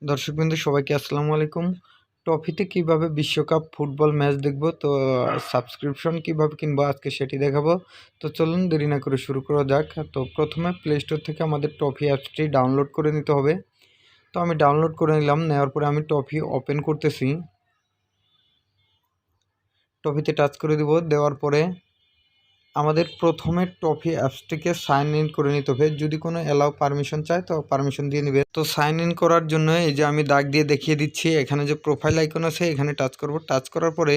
দর্শকবৃন্দ সবাইকে আসসালামু আলাইকুম। ট্রফিতে কিভাবে বিশ্বকাপ ফুটবল ম্যাচ দেখব, তো সাবস্ক্রিপশন কিভাবে কিনবো আজকে সেটি দেখাবো। তো চলুন দেরি না করে শুরু করা যাক। তো প্রথমে প্লে স্টোর থেকে আমাদের ট্রফি অ্যাপসটি ডাউনলোড করে নিতে হবে। তো আমি ডাউনলোড করে নিলাম, নেওয়ার পরে আমি ট্রফি ওপেন করতেছি। ট্রফিতে টাচ করে দিব, দেওয়ার পরে আমাদের প্রথমে ট্রফি অ্যাপসটিকে সাইন ইন করে নিতে হবে। যদি কোনো অ্যালাউ পারমিশন চায় তো পারমিশন দিয়ে নেবে। তো সাইন ইন করার জন্য এই যে আমি দাগ দিয়ে দেখিয়ে দিচ্ছি, এখানে যে প্রোফাইল আইকন আছে এখানে টাচ করব। টাচ করার পরে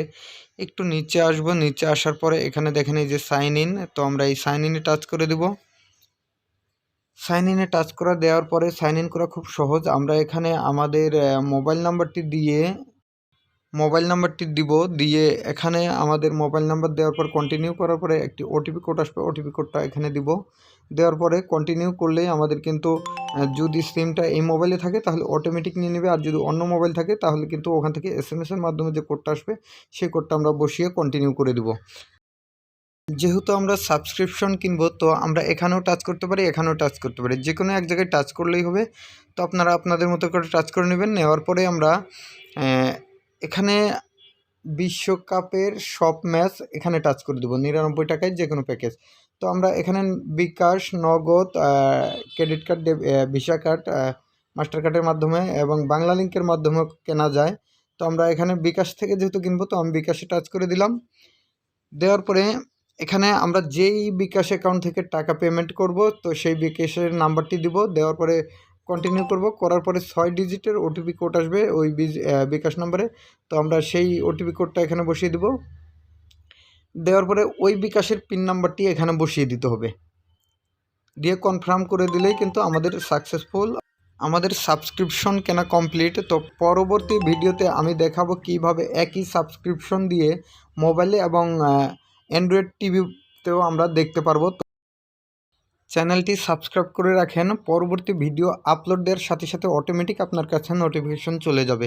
একটু নিচে আসব, নিচে আসার পরে এখানে দেখেন এই যে সাইন ইন, তো আমরা এই সাইন ইনে টাচ করে দেব। সাইন ইনে টাচ করা দেওয়ার পরে সাইন ইন করা খুব সহজ। আমরা এখানে আমাদের মোবাইল নাম্বারটি দিব, দিয়ে এখানে আমাদের মোবাইল নাম্বার দেওয়ার পর কন্টিনিউ করার পরে একটি ওটিপি কোড আসবে, ওটিপি কোডটা এখানে দিব। দেওয়ার পরে কন্টিনিউ করলেই আমাদের কিন্তু যদি সিমটা এই মোবাইলে থাকে তাহলে অটোমেটিক নিয়ে নেবে, আর যদি অন্য মোবাইল থাকে তাহলে কিন্তু ওখান থেকে এসএমএসের মাধ্যমে যে কোডটা আসবে সেই কোডটা আমরা বসিয়ে কন্টিনিউ করে দিব। যেহেতু আমরা সাবস্ক্রিপশন কিনবো তো আমরা এখানেও টাচ করতে পারি, এখানেও টাচ করতে পারি, যে কোনো এক জায়গায় টাচ করলেই হবে। তো আপনারা আপনাদের মতো করে টাচ করে নেবেন। নেওয়ার পরে আমরা এখানে বিশ্বকাপের সব ম্যাচ এখানে টাচ করে দেবো 99 টাকায় যে কোনো প্যাকেজ। তো আমরা এখানে বিকাশ, নগদ, credit card, visa card, master কার্ডের মাধ্যমে এবং বাংলা লিঙ্কের মাধ্যমে কেনা যায়। তো আমরা এখানে বিকাশ থেকে যেহেতু কিনবো তো আমি বিকাশে টাচ করে দিলাম। দেওয়ার পরে এখানে আমরা যেই বিকাশ অ্যাকাউন্ট থেকে টাকা পেমেন্ট করব তো সেই বিকাশের নাম্বারটি দিব। দেওয়ার পরে কন্টিনিউ করব, করার পরে 6 ডিজিটের ওটিপি কোড আসবে ওই বিকাশ নাম্বারে। তো আমরা সেই ওটিপি কোডটা এখানে বসিয়ে দেব। দেওয়ার পরে ওই বিকাশের পিন নাম্বারটি এখানে বসিয়ে দিতে হবে, দিয়ে কনফার্ম করে দিলেই কিন্তু আমাদের সাকসেসফুল, আমাদের সাবস্ক্রিপশন কেনা কমপ্লিট। তো পরবর্তী ভিডিওতে আমি দেখাবো কিভাবে একই সাবস্ক্রিপশন দিয়ে মোবাইলে এবং অ্যান্ড্রয়েড টিভিতেও আমরা দেখতে পারবো। চ্যানেলটি সাবস্ক্রাইব করে রাখেন, পরবর্তী ভিডিও আপলোড দেওয়ার সাথে সাথে অটোমেটিক আপনার কাছে নোটিফিকেশন চলে যাবে।